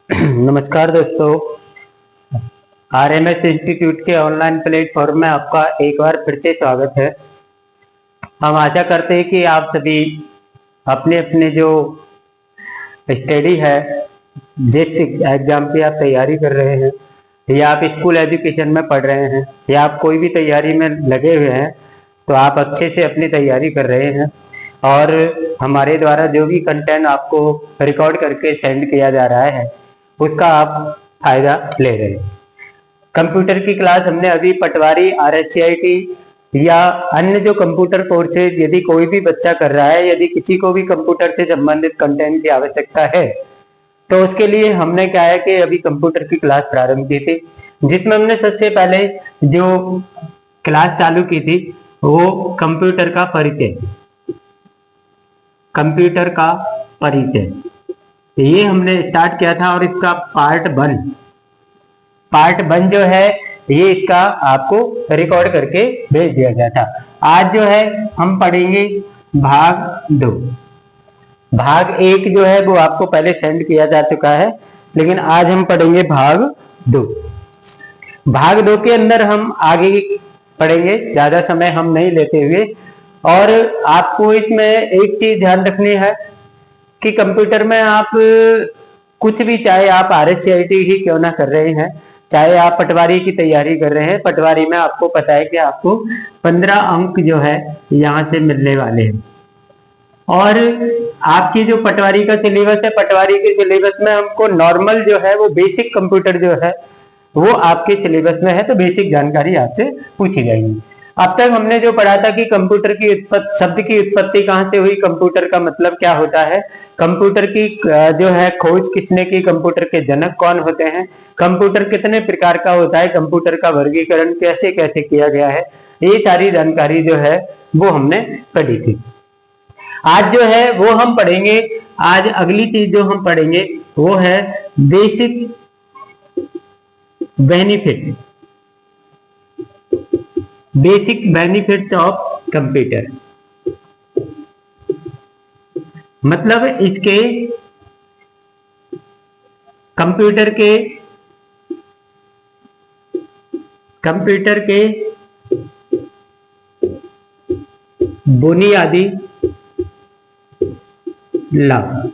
नमस्कार दोस्तों, RMS institute के ऑनलाइन प्लेटफॉर्म में आपका एक बार फिर से स्वागत है। हम आशा करते हैं कि आप सभी अपने अपने जो स्टडी है, जिस एग्जाम की आप तैयारी कर रहे हैं या आप स्कूल एजुकेशन में पढ़ रहे हैं या आप कोई भी तैयारी में लगे हुए हैं, तो आप अच्छे से अपनी तैयारी कर रहे हैं और हमारे द्वारा जो भी कंटेंट आपको रिकॉर्ड करके सेंड किया जा रहा है उसका आप फायदा ले रहे हैं। कंप्यूटर की क्लास हमने अभी पटवारी, RSCIT या अन्य जो कंप्यूटर कोर्सेज यदि कोई भी बच्चा कर रहा है, यदि किसी को भी कंप्यूटर से संबंधित कंटेंट की आवश्यकता है तो उसके लिए हमने क्या है कि अभी कंप्यूटर की क्लास प्रारंभ की थी, जिसमें हमने सबसे पहले जो क्लास चालू की थी वो कंप्यूटर का परिचय, कंप्यूटर का परिचय ये हमने स्टार्ट किया था और इसका पार्ट वन जो है ये इसका आपको रिकॉर्ड करके भेज दिया गया था। आज जो है हम पढ़ेंगे भाग 2। भाग 1 जो है वो आपको पहले सेंड किया जा चुका है, लेकिन आज हम पढ़ेंगे भाग 2। भाग 2 के अंदर हम आगे पढ़ेंगे, ज्यादा समय हम नहीं लेते हुए। और आपको इसमें एक चीज ध्यान रखनी है कि कंप्यूटर में आप कुछ भी, चाहे आप RSCIT ही क्यों ना कर रहे हैं, चाहे आप पटवारी की तैयारी कर रहे हैं, पटवारी में आपको पता है कि आपको 15 अंक जो है यहाँ से मिलने वाले हैं। और आपकी जो पटवारी का सिलेबस है, पटवारी के सिलेबस में हमको नॉर्मल जो है वो बेसिक कंप्यूटर जो है वो आपके सिलेबस में है, तो बेसिक जानकारी आपसे पूछी जाएगी। अब तक हमने जो पढ़ा था कि कंप्यूटर की शब्द की उत्पत्ति कहाँ से हुई, कंप्यूटर का मतलब क्या होता है, कंप्यूटर की जो है खोज किसने की, कंप्यूटर के जनक कौन होते हैं, कंप्यूटर कितने प्रकार का होता है, कंप्यूटर का वर्गीकरण कैसे कैसे किया गया है, ये सारी जानकारी जो है वो हमने पढ़ी थी। आज जो है वो हम पढ़ेंगे, आज अगली चीज जो हम पढ़ेंगे वो है basic benefit, basic benefits of computer. मतलब इसके कंप्यूटर के बुनियादी लाभ।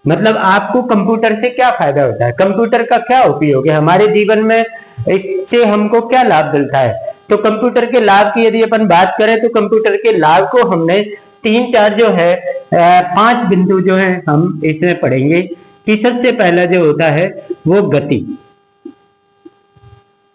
मतलब आपको कंप्यूटर से क्या फायदा होता है, कंप्यूटर का क्या उपयोग है हमारे जीवन में, इससे हमको क्या लाभ मिलता है। तो कंप्यूटर के लाभ की यदि अपन बात करें तो कंप्यूटर के लाभ को हमने 3-4 जो है 5 बिंदु जो है हम इसमें पढ़ेंगे कि सबसे पहला जो होता है वो गति।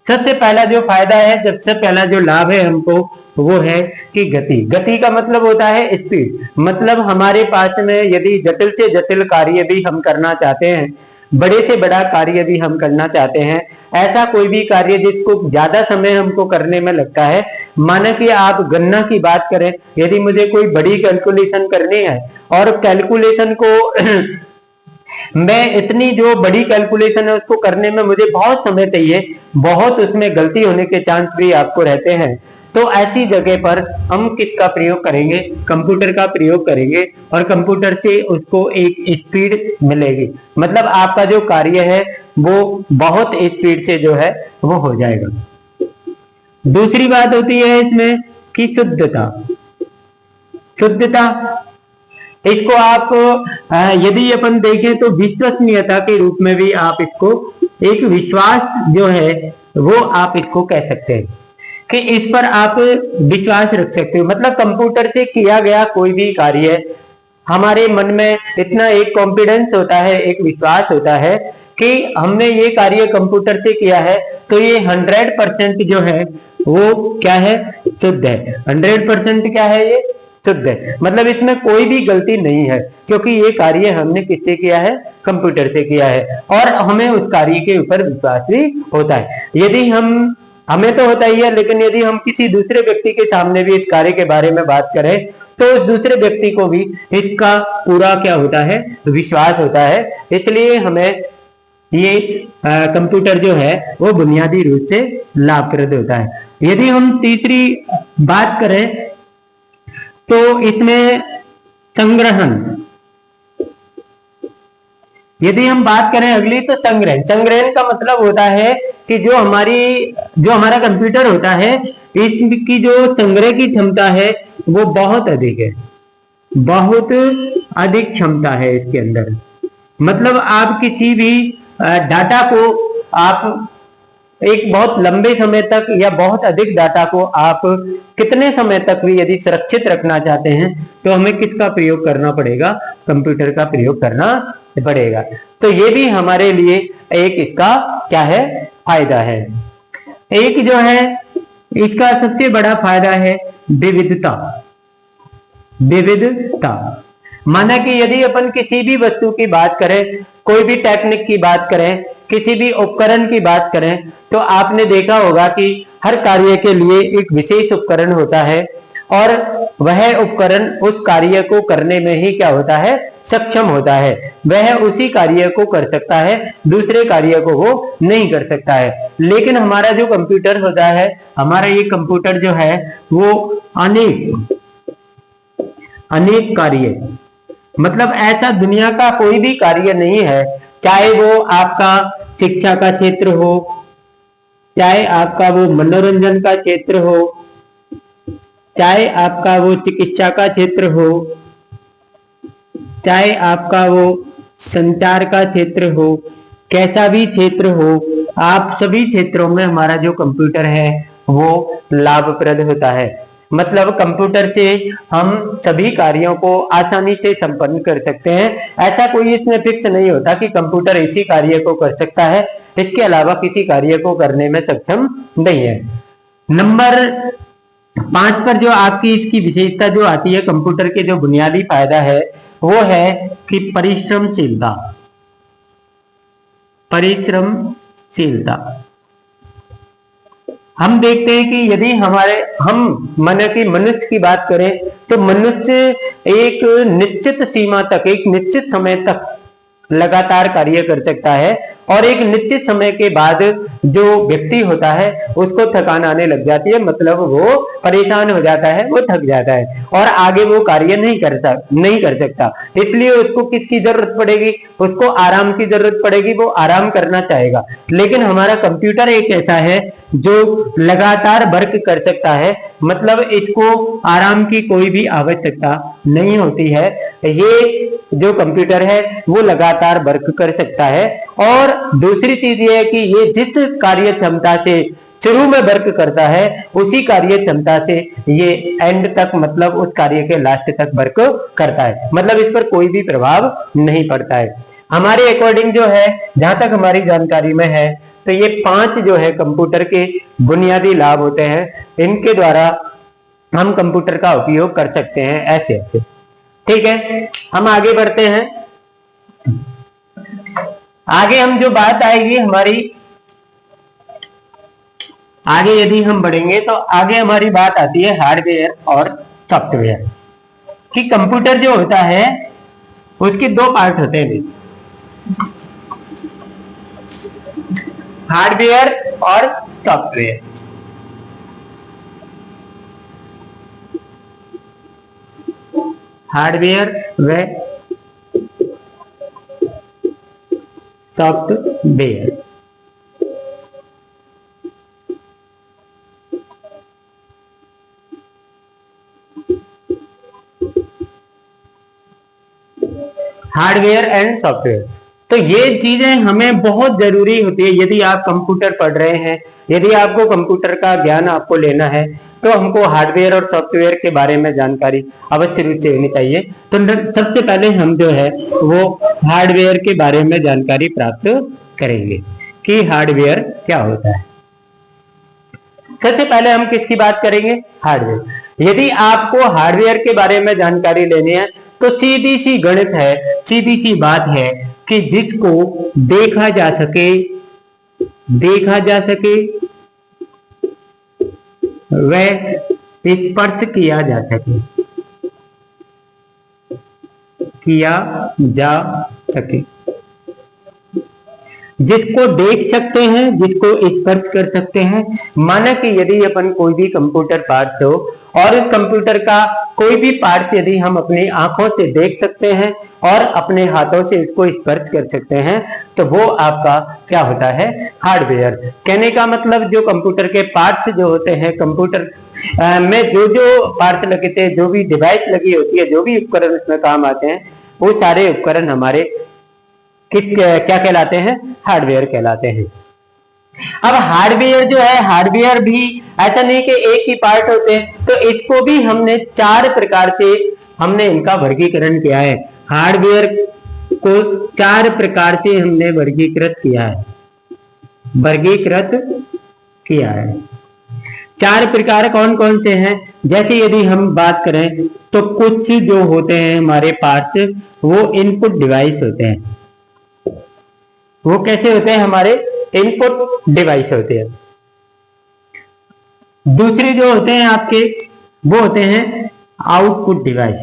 सबसे पहला जो फायदा है, सबसे पहला जो लाभ है हमको वो है कि गति का मतलब होता है स्पीड। मतलब हमारे पास में यदि जटिल से जटिल कार्य भी हम करना चाहते हैं, बड़े से बड़ा कार्य भी हम करना चाहते हैं, ऐसा कोई भी कार्य जिसको ज्यादा समय हमको करने में लगता है, माना कि आप गणना की बात करें, यदि मुझे कोई बड़ी कैलकुलेशन करनी है और कैलकुलेशन को मैं इतनी जो बड़ी कैलकुलेशन है उसको करने में मुझे बहुत समय चाहिए, बहुत उसमें गलती होने के चांस भी आपको रहते हैं, तो ऐसी जगह पर हम किसका प्रयोग करेंगे, कंप्यूटर का प्रयोग करेंगे और कंप्यूटर से उसको एक स्पीड मिलेगी। मतलब आपका जो कार्य है वो बहुत स्पीड से जो है वो हो जाएगा। दूसरी बात होती है इसमें कि शुद्धता। इसको आप यदि अपन देखें तो विश्वसनीयता के रूप में भी आप इसको एक विश्वास जो है वो आप इसको कह सकते हैं कि इस पर आप विश्वास रख सकते हो। मतलब कंप्यूटर से किया गया कोई भी कार्य हमारे मन में इतना एक कॉन्फिडेंस होता है, एक विश्वास होता है कि हमने ये कार्य कंप्यूटर से किया है तो ये 100% जो है वो क्या है, शुद्ध है। 100% क्या है, ये शुद्ध है। मतलब इसमें कोई भी गलती नहीं है, क्योंकि ये कार्य हमने किससे किया है, कंप्यूटर से किया है और हमें उस कार्य के ऊपर विश्वास भी होता है। यदि हमें तो होता ही है, लेकिन यदि हम किसी दूसरे व्यक्ति के सामने भी इस कार्य के बारे में बात करें तो उस दूसरे व्यक्ति को भी इसका पूरा क्या होता है, विश्वास होता है। इसलिए हमें ये कंप्यूटर जो है वो बुनियादी रूप से लाभप्रद होता है। यदि हम तीसरी बात करें तो इसमें संग्रहण, यदि हम बात करें अगली तो संग्रहण। संग्रहण का मतलब होता है कि जो हमारा कंप्यूटर होता है, इसकी जो संग्रह की क्षमता है वो बहुत अधिक है, बहुत अधिक क्षमता है इसके अंदर। मतलब आप किसी भी डाटा को आप एक बहुत लंबे समय तक या बहुत अधिक डाटा को आप कितने समय तक भी यदि सुरक्षित रखना चाहते हैं तो हमें किसका प्रयोग करना पड़ेगा? कंप्यूटर का प्रयोग करना पड़ेगा। तो ये भी हमारे लिए एक इसका क्या है? फायदा है। एक जो है इसका सबसे बड़ा फायदा है विविधता। विविधता माना कि यदि अपन किसी भी वस्तु की बात करें, कोई भी टेक्निक की बात करें, किसी भी उपकरण की बात करें, तो आपने देखा होगा कि हर कार्य के लिए एक विशेष उपकरण होता है और वह उपकरण उस कार्य को करने में ही क्या होता है? सक्षम होता है। वह उसी कार्य को कर सकता है, दूसरे कार्य को वो नहीं कर सकता है। लेकिन हमारा जो कंप्यूटर होता है, हमारा ये कंप्यूटर जो है वो अनेक कार्य, मतलब ऐसा दुनिया का कोई भी कार्य नहीं है, चाहे वो आपका शिक्षा का क्षेत्र हो, चाहे आपका वो मनोरंजन का क्षेत्र हो, चाहे आपका वो चिकित्सा का क्षेत्र हो, चाहे आपका वो संचार का क्षेत्र हो, कैसा भी क्षेत्र हो, आप सभी क्षेत्रों में हमारा जो कंप्यूटर है वो लाभप्रद होता है। मतलब कंप्यूटर से हम सभी कार्यों को आसानी से संपन्न कर सकते हैं। ऐसा कोई इसमें फिक्स नहीं होता कि कंप्यूटर इसी कार्य को कर सकता है, इसके अलावा किसी कार्य को करने में सक्षम नहीं है। नंबर 5 पर जो आपकी इसकी विशेषता जो आती है, कंप्यूटर के जो बुनियादी फायदा है वो है कि परिश्रमशीलता। परिश्रमशीलता हम देखते हैं कि यदि हम मनुष्य की बात करें तो मनुष्य एक निश्चित सीमा तक, एक निश्चित समय तक लगातार कार्य कर सकता है और एक निश्चित समय के बाद जो व्यक्ति होता है उसको थकान आने लग जाती है, मतलब वो परेशान हो जाता है, वो थक जाता है और आगे वो कार्य नहीं कर सकता। इसलिए उसको किसकी जरूरत पड़ेगी? उसको आराम की जरूरत पड़ेगी, वो आराम करना चाहेगा। लेकिन हमारा कंप्यूटर एक ऐसा है जो लगातार वर्क कर सकता है, मतलब इसको आराम की कोई भी आवश्यकता नहीं होती है। ये जो कंप्यूटर है वो लगातार वर्क कर सकता है। और दूसरी चीज ये है कि ये जिस कार्य क्षमता से शुरू में वर्क करता है उसी कार्य क्षमता से ये एंड तक, मतलब उस कार्य के लास्ट तक वर्क करता है, मतलब इस पर कोई भी प्रभाव नहीं पड़ता है। हमारे अकॉर्डिंग जो है, जहां तक हमारी जानकारी में है, तो ये 5 जो है कंप्यूटर के बुनियादी लाभ होते हैं। इनके द्वारा हम कंप्यूटर का उपयोग कर सकते हैं ऐसे ऐसे। ठीक है, हम आगे बढ़ते हैं। आगे हम जो बात आएगी हमारी, आगे यदि हम बढ़ेंगे तो आगे हमारी बात आती है हार्डवेयर और सॉफ्टवेयर कि कंप्यूटर जो होता है उसके 2 पार्ट होते हैं, हार्डवेयर और सॉफ्टवेयर। हार्डवेयर व सॉफ्टवेयर। हार्डवेयर एंड सॉफ्टवेयर, तो ये चीजें हमें बहुत जरूरी होती है। यदि आप कंप्यूटर पढ़ रहे हैं, यदि आपको कंप्यूटर का ज्ञान आपको लेना है तो हमको हार्डवेयर और सॉफ्टवेयर के बारे में जानकारी अवश्य रूप से होनी चाहिए। तो सबसे पहले हम जो है वो हार्डवेयर के बारे में जानकारी प्राप्त करेंगे कि हार्डवेयर क्या होता है। सबसे पहले हम किसकी बात करेंगे? हार्डवेयर। यदि आपको हार्डवेयर के बारे में जानकारी लेनी है तो सीधी सी गणित है, सीधी सी बात है कि जिसको देखा जा सके वह स्पर्श किया जा सके, जिसको देख सकते हैं, जिसको स्पर्श कर सकते हैं। माना कि यदि अपन कोई भी कंप्यूटर पार्ट हो और उस कंप्यूटर का कोई भी पार्ट यदि हम अपनी आंखों से देख सकते हैं और अपने हाथों से उसको स्पर्श कर सकते हैं तो वो आपका क्या होता है, हार्डवेयर। कहने का मतलब जो कंप्यूटर के पार्ट्स जो होते हैं, कंप्यूटर में जो जो पार्ट्स लगे थे, जो भी डिवाइस लगी होती है, जो भी उपकरण उसमें काम आते हैं, वो सारे उपकरण हमारे क्या कहलाते हैं, हार्डवेयर कहलाते हैं। अब हार्डवेयर जो है, हार्डवेयर भी ऐसा नहीं कि एक ही पार्ट होते हैं, तो इसको भी हमने 4 प्रकार से हमने इनका वर्गीकरण किया है। हार्डवेयर को 4 प्रकार से हमने वर्गीकृत किया है, 4 प्रकार कौन कौन से हैं? जैसे यदि हम बात करें तो कुछ जो होते हैं हमारे पास वो इनपुट डिवाइस होते हैं। वो कैसे होते हैं? हमारे इनपुट डिवाइस होते हैं। दूसरे जो होते हैं आपके वो होते हैं आउटपुट डिवाइस।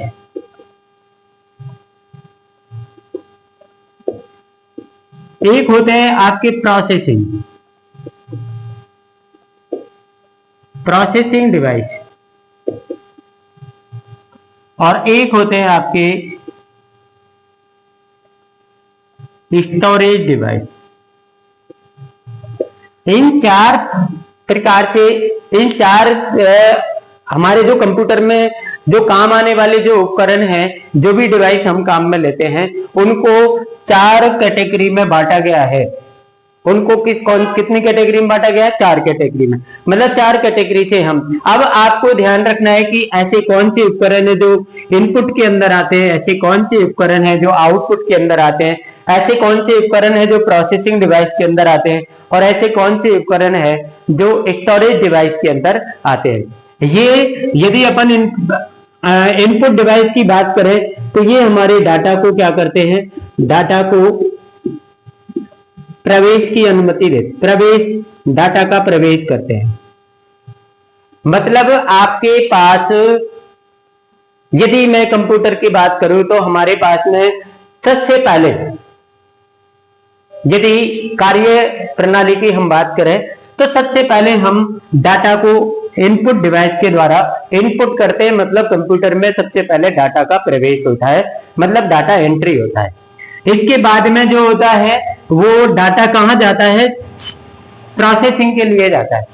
एक होते हैं आपके प्रोसेसिंग डिवाइस और एक होते हैं आपके स्टोरेज डिवाइस। इन 4 प्रकार से, इन 4 हमारे जो कंप्यूटर में जो काम आने वाले जो उपकरण हैं, जो भी डिवाइस हम काम में लेते हैं, उनको 4 कैटेगरी में बांटा गया है। उनको कितनी कैटेगरी में बांटा गया है? 4 कैटेगरी में, मतलब 4 कैटेगरी से हम। अब आपको ध्यान रखना है कि ऐसे कौन से उपकरण है जो इनपुट के अंदर आते हैं, ऐसे कौन से उपकरण है जो आउटपुट के अंदर आते हैं, ऐसे कौन से उपकरण है जो प्रोसेसिंग डिवाइस के अंदर आते हैं, और ऐसे कौन से उपकरण है जो स्टोरेज डिवाइस के अंदर आते हैं। ये यदि अपन इनपुट डिवाइस की बात करें तो ये हमारे डाटा को क्या करते हैं? डाटा को प्रवेश की अनुमति देते, डाटा का प्रवेश करते हैं। मतलब आपके पास यदि मैं कंप्यूटर की बात करूं तो हमारे पास में सबसे पहले यदि कार्य प्रणाली की हम बात करें तो सबसे पहले हम डाटा को इनपुट डिवाइस के द्वारा इनपुट करते हैं। मतलब कंप्यूटर में सबसे पहले डाटा का प्रवेश होता है, मतलब डाटा एंट्री होता है। इसके बाद में जो होता है वो डाटा कहां जाता है? प्रोसेसिंग के लिए जाता है।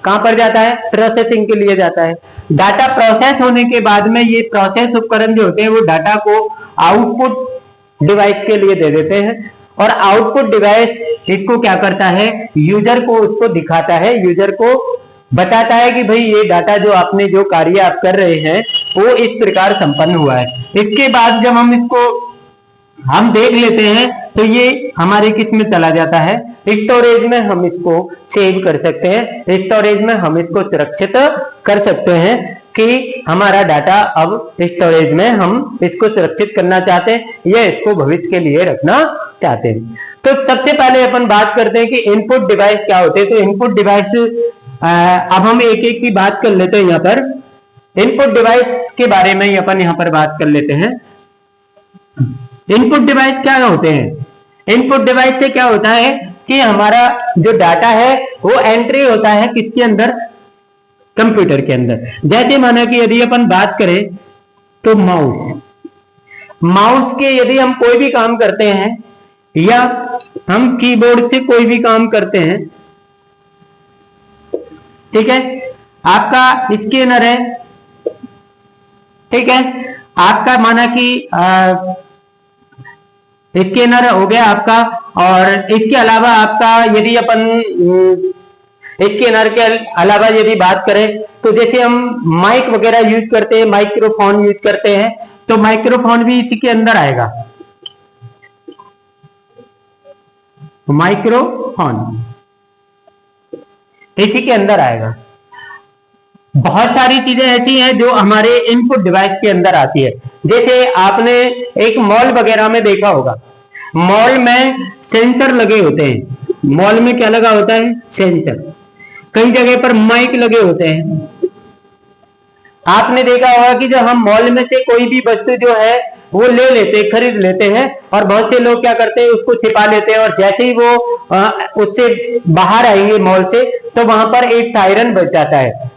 कहां पर जाता है? प्रोसेसिंग के लिए जाता है। डाटा प्रोसेस होने के बाद में ये प्रोसेस उपकरण जो होते हैं वो डाटा को आउटपुट डिवाइस के लिए दे देते हैं, और आउटपुट डिवाइस इसको क्या करता है? यूजर को उसको दिखाता है, यूजर को बताता है कि भाई ये डाटा जो आपने जो कार्य आप कर रहे हैं वो इस प्रकार संपन्न हुआ है। इसके बाद जब हम देख लेते हैं तो ये हमारे किस में चला जाता है? स्टोरेज में हम इसको सेव कर सकते हैं, स्टोरेज में हम इसको सुरक्षित कर सकते हैं कि हमारा डाटा अब स्टोरेज में हम इसको सुरक्षित करना चाहते हैं या इसको भविष्य के लिए रखना चाहते हैं। तो सबसे पहले अपन बात करते हैं कि इनपुट डिवाइस क्या होते हैं। तो इनपुट डिवाइस अब हम एक एक की बात कर लेते हैं। यहाँ पर इनपुट डिवाइस के बारे में अपन यहाँ पर बात कर लेते हैं। इनपुट डिवाइस क्या होते हैं? इनपुट डिवाइस से क्या होता है कि हमारा जो डाटा है वो एंट्री होता है किसके अंदर? कंप्यूटर के अंदर। जैसे माना कि यदि अपन बात करें तो माउस के यदि हम कोई भी काम करते हैं या हम कीबोर्ड से कोई भी काम करते हैं, ठीक है, आपका स्कैनर है, ठीक है, आपका माना कि स्कैनर हो गया आपका, और इसके अलावा आपका यदि अपन स्कैनर के अलावा यदि बात करें तो जैसे हम माइक वगैरह यूज करते हैं, माइक्रोफोन यूज करते हैं, तो माइक्रोफोन भी इसी के अंदर आएगा। माइक्रोफोन इसी के अंदर आएगा। बहुत सारी चीजें ऐसी हैं जो हमारे इनपुट डिवाइस के अंदर आती है। जैसे आपने एक मॉल वगैरह में देखा होगा, मॉल में सेंसर लगे होते हैं। मॉल में क्या लगा होता है? सेंसर। कई जगह पर माइक लगे होते हैं। आपने देखा होगा कि जब हम मॉल में से कोई भी वस्तु जो है वो ले लेते, खरीद लेते हैं, और बहुत से लोग क्या करते हैं उसको छिपा लेते हैं, और जैसे ही वो उससे बाहर आएंगे मॉल से तो वहां पर एक सायरन बज जाता है।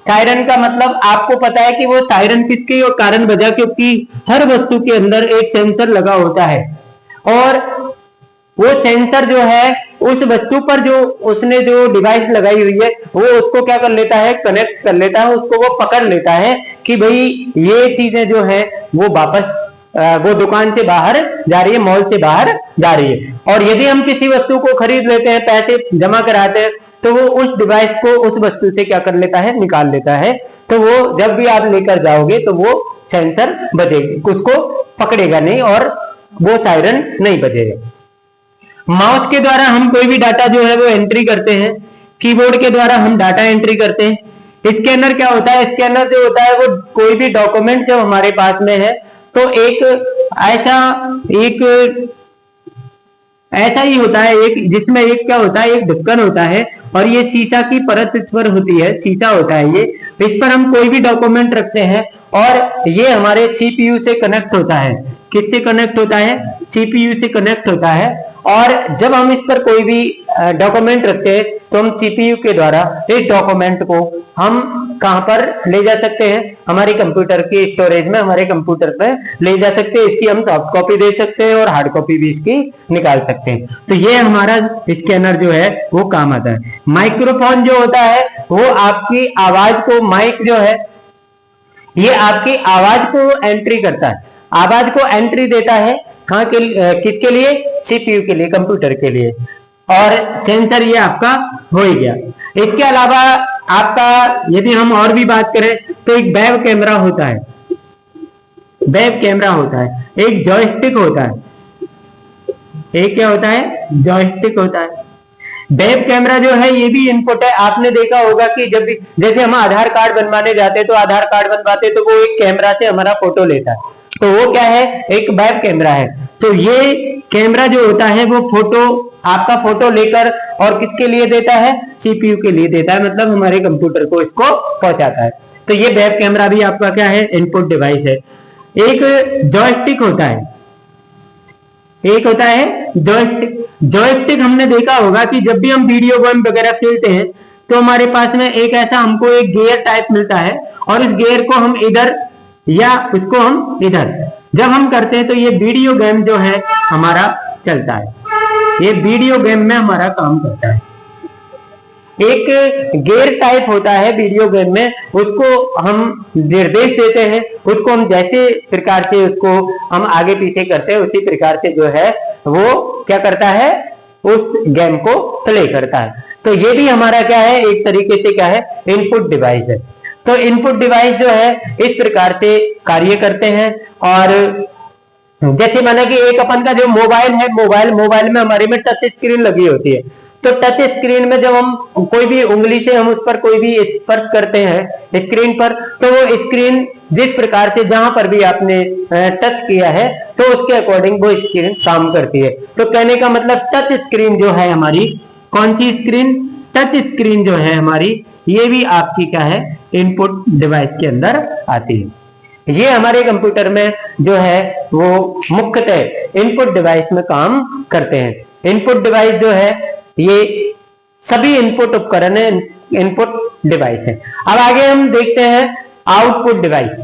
सायरन का मतलब आपको पता है कि वो सायरन किसके और कारण वजह, क्योंकि हर वस्तु के अंदर एक सेंसर लगा होता है और वो सेंसर जो है उस वस्तु पर जो उसने जो डिवाइस लगाई हुई है वो उसको क्या कर लेता है, कनेक्ट कर लेता है, उसको वो पकड़ लेता है कि भाई ये चीजें जो है वो वापस वो दुकान से बाहर जा रही है, मॉल से बाहर जा रही है। और यदि हम किसी वस्तु को खरीद लेते हैं, पैसे जमा कराते हैं, तो वो उस डिवाइस को उस वस्तु से क्या कर लेता है, निकाल लेता है। तो वो जब भी आप लेकर जाओगे तो वो सेंसर बजेगा, उसको पकड़ेगा नहीं और वो सायरन नहीं बजेगा। माउस के द्वारा हम कोई भी डाटा जो है वो एंट्री करते हैं, कीबोर्ड के द्वारा हम डाटा एंट्री करते हैं। स्कैनर क्या होता है, स्कैनर जो होता है वो कोई भी डॉक्यूमेंट जब हमारे पास में है तो एक ऐसा ही होता है, एक जिसमें एक क्या होता है, एक ढक्कन होता है और ये शीशा की परत इस पर होती है, शीशा होता है ये, इस पर हम कोई भी डॉक्यूमेंट रखते हैं और ये हमारे सीपीयू से कनेक्ट होता है। किससे कनेक्ट होता है, सीपीयू से कनेक्ट होता है। और जब हम इस पर कोई भी डॉक्यूमेंट रखते हैं तो हम सीपीयू के द्वारा इस डॉक्यूमेंट को हम कहां पर ले जा सकते हैं, हमारे कंप्यूटर की स्टोरेज में, हमारे कंप्यूटर पे ले जा सकते हैं। इसकी हम सॉफ्ट कॉपी दे सकते हैं और हार्ड कॉपी भी इसकी निकाल सकते हैं। तो ये हमारा स्कैनर जो है वो काम आता है। माइक्रोफोन जो होता है वो आपकी आवाज को, माइक जो है ये आपकी आवाज को एंट्री करता है, आवाज को एंट्री देता है कहां के, किसके लिए, सीपीयू के लिए, कंप्यूटर के लिए। और सेंसर ये आपका हो ही गया। इसके अलावा आपका यदि हम और भी बात करें तो एक वेब कैमरा होता है, वेब कैमरा होता है, एक जॉयस्टिक होता है, एक क्या होता है, जॉयस्टिक होता है। वेब कैमरा जो है ये भी इनपुट है। आपने देखा होगा कि जब भी जैसे हम आधार कार्ड बनवाने जाते हैं तो आधार कार्ड बनवाते तो वो एक कैमरा से हमारा फोटो लेता है, तो वो क्या है, एक वेब कैमरा है। तो ये कैमरा जो होता है वो फोटो, आपका फोटो लेकर और किसके लिए देता है, सीपीयू के लिए देता है, मतलब हमारे कंप्यूटर को इसको पहुंचाता है। तो ये वेब कैमरा भी आपका क्या है, इनपुट डिवाइस है। एक जॉयस्टिक होता है, एक होता है जॉयस्टिक। जॉयस्टिक हमने देखा होगा कि जब भी हम वीडियो गेम वगैरह खेलते हैं तो हमारे पास में एक ऐसा हमको एक गियर टाइप मिलता है और इस गियर को हम इधर या उसको हम इधर जब हम करते हैं तो ये वीडियो गेम जो है हमारा चलता है, ये वीडियो गेम में हमारा काम करता है। एक गियर टाइप होता है वीडियो गेम में, उसको हम निर्देश देते हैं, उसको हम जैसे प्रकार से उसको हम आगे पीछे करते हैं उसी प्रकार से जो है वो क्या करता है, उस गेम को प्ले करता है। तो ये भी हमारा क्या है, एक तरीके से क्या है, इनपुट डिवाइस है। तो इनपुट डिवाइस जो है इस प्रकार से कार्य करते हैं। और जैसे माना कि एक अपन का जो मोबाइल है, मोबाइल में हमारे में टच स्क्रीन लगी होती है, तो टच स्क्रीन में जब हम कोई भी उंगली से हम उस पर कोई भी स्पर्श करते हैं स्क्रीन पर, तो वो स्क्रीन जिस प्रकार से जहां पर भी आपने टच किया है तो उसके अकॉर्डिंग वो स्क्रीन काम करती है। तो कहने का मतलब टच स्क्रीन जो है हमारी, कौन सी स्क्रीन, टच स्क्रीन जो है हमारी, ये भी आपकी क्या है, इनपुट डिवाइस के अंदर आती है। ये हमारे कंप्यूटर में जो है वो मुख्यतः इनपुट डिवाइस में काम करते हैं। इनपुट डिवाइस जो है ये सभी इनपुट उपकरण है, इनपुट डिवाइस है। अब आगे हम देखते हैं आउटपुट डिवाइस।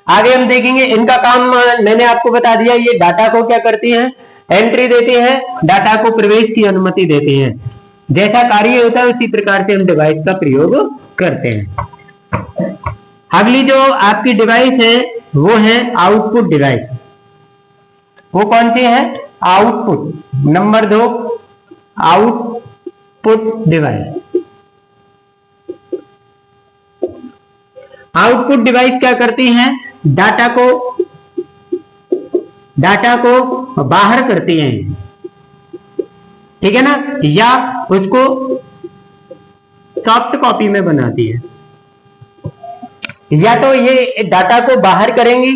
आगे हम देखेंगे इनका काम, मैंने आपको बता दिया, ये डाटा को क्या करती हैं, एंट्री देती हैं, डाटा को प्रवेश की अनुमति देती हैं। जैसा कार्य होता है उसी प्रकार से हम डिवाइस का प्रयोग करते हैं। अगली जो आपकी डिवाइस है वो है आउटपुट डिवाइस। वो कौन सी है, output. Number 2 output device. Output device क्या करती हैं, डाटा को बाहर करती हैं, ठीक है ना, या उसको सॉफ्ट कॉपी में बनाती है। या तो ये डाटा को बाहर करेंगी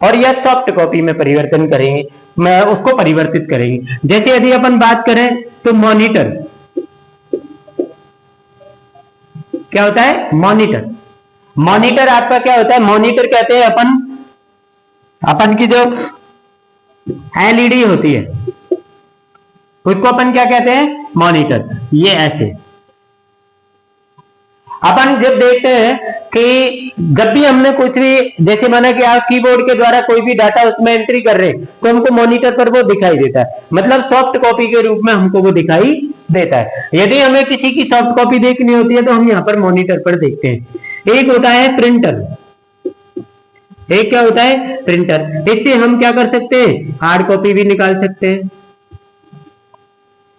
और या सॉफ्ट कॉपी में परिवर्तन करेंगे, मैं उसको परिवर्तित करेंगे। जैसे यदि अपन बात करें तो मॉनिटर क्या होता है, मॉनिटर आपका क्या होता है, मॉनिटर कहते हैं अपन की जो एलईडी होती है उसको अपन क्या कहते हैं, मॉनिटर। ये ऐसे अपन जब देखते हैं कि जब भी हमने कुछ भी, जैसे माना कि आप कीबोर्ड के द्वारा कोई भी डाटा उसमें एंट्री कर रहे हैं तो हमको मॉनिटर पर वो दिखाई देता है, मतलब सॉफ्ट कॉपी के रूप में हमको वो दिखाई देता है। यदि हमें किसी की सॉफ्ट कॉपी देखनी होती है तो हम यहाँ पर मॉनिटर पर देखते हैं। एक होता है प्रिंटर, एक क्या होता है प्रिंटर। इससे हम क्या कर सकते हैं, हार्ड कॉपी भी निकाल सकते हैं,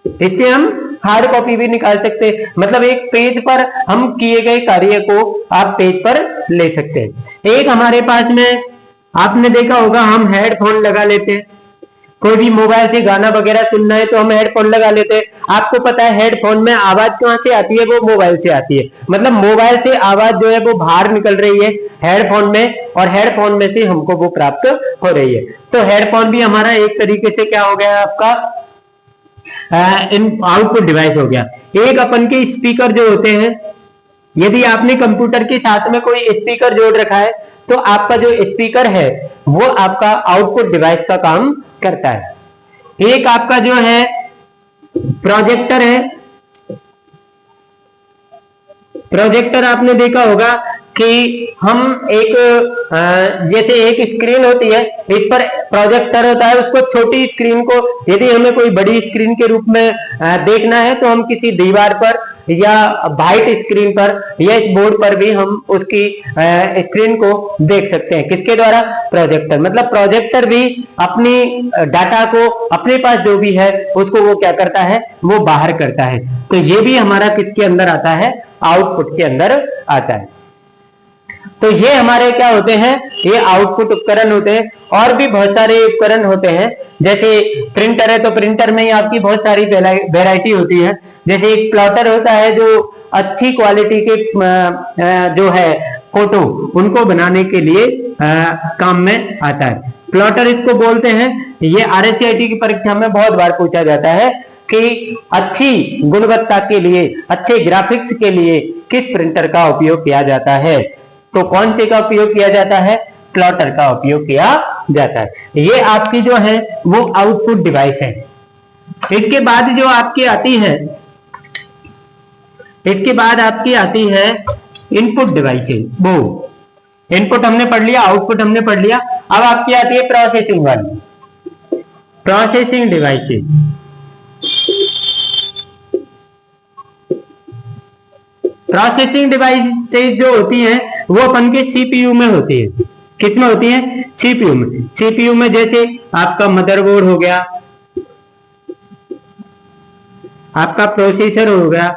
इससे हम हार्ड कॉपी भी निकाल सकते हैं, मतलब एक पेज पर हम किए गए कार्य को आप पेज पर ले सकते हैं। एक हमारे पास में आपने देखा होगा हम हेडफोन लगा लेते हैं, कोई भी मोबाइल से गाना वगैरह सुनना है तो हम हेडफोन लगा लेते हैं। आपको पता है हेडफोन में आवाज कहां से आती है, वो मोबाइल से आती है, मतलब मोबाइल से आवाज जो है वो बाहर निकल रही है हेडफोन में, और हेडफोन में से हमको वो प्राप्त हो रही है। तो हेडफोन भी हमारा एक तरीके से क्या हो गया, आपका आउटपुट डिवाइस हो गया। एक अपन के स्पीकर जो होते हैं, यदि आपने कंप्यूटर के साथ में कोई स्पीकर जोड़ रखा है तो आपका जो स्पीकर है वो आपका आउटपुट डिवाइस का काम करता है। एक आपका जो है प्रोजेक्टर है, प्रोजेक्टर आपने देखा होगा कि हम एक जैसे एक स्क्रीन होती है, इस पर प्रोजेक्टर होता है, उसको छोटी स्क्रीन को यदि हमें कोई बड़ी स्क्रीन के रूप में देखना है तो हम किसी दीवार पर या वाइट स्क्रीन पर या इस बोर्ड पर भी हम उसकी स्क्रीन को देख सकते हैं। किसके द्वारा, प्रोजेक्टर। मतलब प्रोजेक्टर भी अपनी डाटा को अपने पास जो भी है उसको वो क्या करता है, वो बाहर करता है। तो ये भी हमारा किसके अंदर आता है, आउटपुट के अंदर आता है। तो ये हमारे क्या होते हैं, ये आउटपुट उपकरण होते हैं। और भी बहुत सारे उपकरण होते हैं, जैसे प्रिंटर है तो प्रिंटर में ही आपकी बहुत सारी वैरायटी होती है। जैसे एक प्लॉटर होता है जो अच्छी क्वालिटी के जो है फोटो उनको बनाने के लिए काम में आता है, प्लॉटर इसको बोलते हैं। ये RSCIT की परीक्षा में बहुत बार पूछा जाता है कि अच्छी गुणवत्ता के लिए, अच्छे ग्राफिक्स के लिए किस प्रिंटर का उपयोग किया जाता है, तो कौन से का उपयोग किया जाता है, प्लॉटर का उपयोग किया जाता है। ये आपकी जो है वो आउटपुट डिवाइस है। इसके बाद जो आपकी आती है, इसके बाद आपकी आती है इनपुट डिवाइसेस। वो इनपुट हमने पढ़ लिया, आउटपुट हमने पढ़ लिया। अब आपकी आती है प्रोसेसिंग वाली, प्रोसेसिंग डिवाइसेस। प्रोसेसिंग डिवाइसेस जो होती हैं वो अपन के CPU में होती है। किसमें होती है, CPU में। CPU में जैसे आपका मदरबोर्ड हो गया, आपका प्रोसेसर हो गया,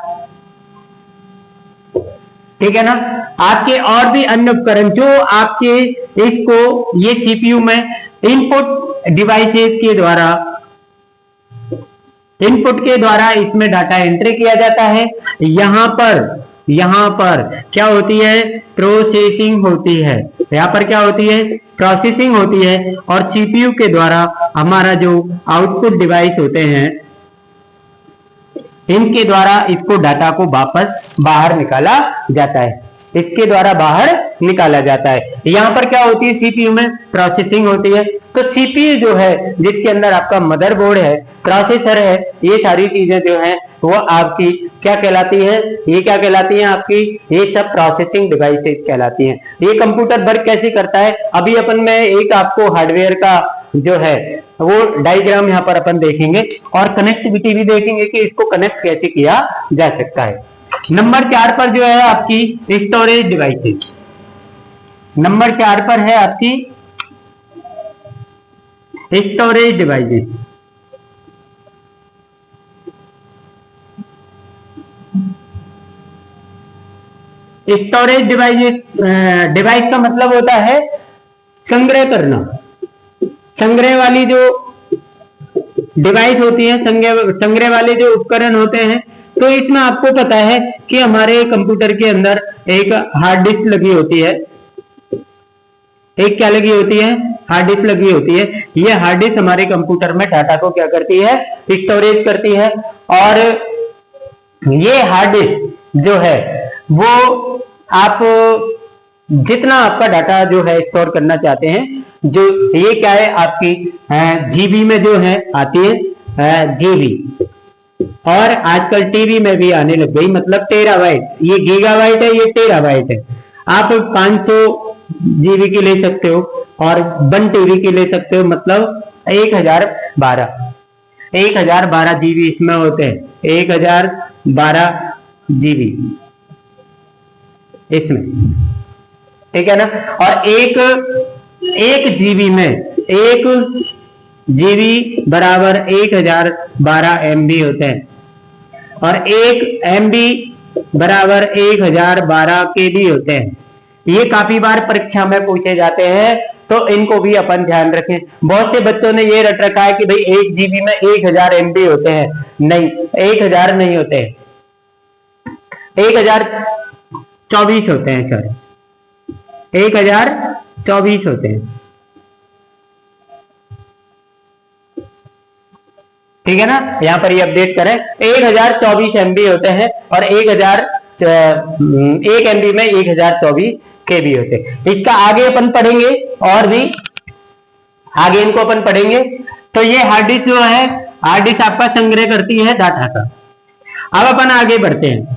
ठीक है ना। आपके और भी अन्य उपकरण जो आपके इसको ये CPU में इनपुट डिवाइसेस के द्वारा, इनपुट के द्वारा इसमें डाटा एंट्री किया जाता है। यहां पर क्या होती है, प्रोसेसिंग होती है। यहां पर क्या होती है, प्रोसेसिंग होती है। और CPU के द्वारा हमारा जो आउटपुट डिवाइस होते हैं इनके द्वारा इसको डाटा को वापस बाहर निकाला जाता है, इसके द्वारा बाहर निकाला जाता है। यहां पर क्या होती है, CPU में प्रोसेसिंग होती है। तो CPU जो है जिसके अंदर आपका मदरबोर्ड है, प्रोसेसर है, ये सारी चीजें जो हैं वो आपकी क्या कहलाती है, ये क्या कहलाती हैं आपकी, ये सब प्रोसेसिंग डिवाइसेस कहलाती हैं। ये कंप्यूटर वर्क कैसे करता है, अभी अपन में एक आपको हार्डवेयर का जो है वो डायग्राम यहाँ पर अपन देखेंगे और कनेक्टिविटी भी देखेंगे कि इसको कनेक्ट कैसे किया जा सकता है। नंबर 4 पर जो है आपकी स्टोरेज डिवाइसेस, नंबर 4 पर है आपकी स्टोरेज डिवाइसेस। स्टोरेज डिवाइस का मतलब होता है संग्रह करना। संग्रह वाली जो डिवाइस होती है, संग्रह वाले जो उपकरण होते हैं, तो इसमें आपको पता है कि हमारे कंप्यूटर के अंदर एक हार्ड डिस्क लगी होती है। एक क्या लगी होती है, हार्ड डिस्क लगी होती है। ये हार्ड डिस्क हमारे कंप्यूटर में डाटा को क्या करती है, स्टोरेज करती है। और ये हार्ड डिस्क जो है वो आप जितना आपका डाटा जो है स्टोर करना चाहते हैं, जो ये क्या है आपकी जीबी में जो है आती है, जीबी और आजकल टीवी में भी आने लग गई, मतलब टेराबाइट, ये गीगाबाइट है, ये टेराबाइट है। आप 500 जीबी की ले सकते हो और 1 टीबी की ले सकते हो, मतलब 1012 जीबी इसमें होते हैं, 1012 जीबी इसमें, ठीक है ना। और एक जीबी में, 1 जीबी बराबर 1012 MB होते हैं, और 1 MB बराबर 1012 KB होते हैं। ये काफी बार परीक्षा में पूछे जाते हैं, तो इनको भी अपन ध्यान रखें। बहुत से बच्चों ने ये रट रखा है कि भाई 1 जीबी में 1000 MB होते हैं, नहीं, 1000 नहीं होते हैं, 1024 होते हैं सर, 1024 होते हैं, ठीक है ना। यहां पर ये अपडेट करें, 1024 MB होते हैं और 1 MB में 1024 KB होते हैं। इसका आगे अपन पढ़ेंगे, और भी आगे इनको अपन पढ़ेंगे। तो ये हार्ड डिस्क जो है, हार्ड डिस्क आपका संग्रह करती है डाटा का। अब अपन आगे बढ़ते हैं।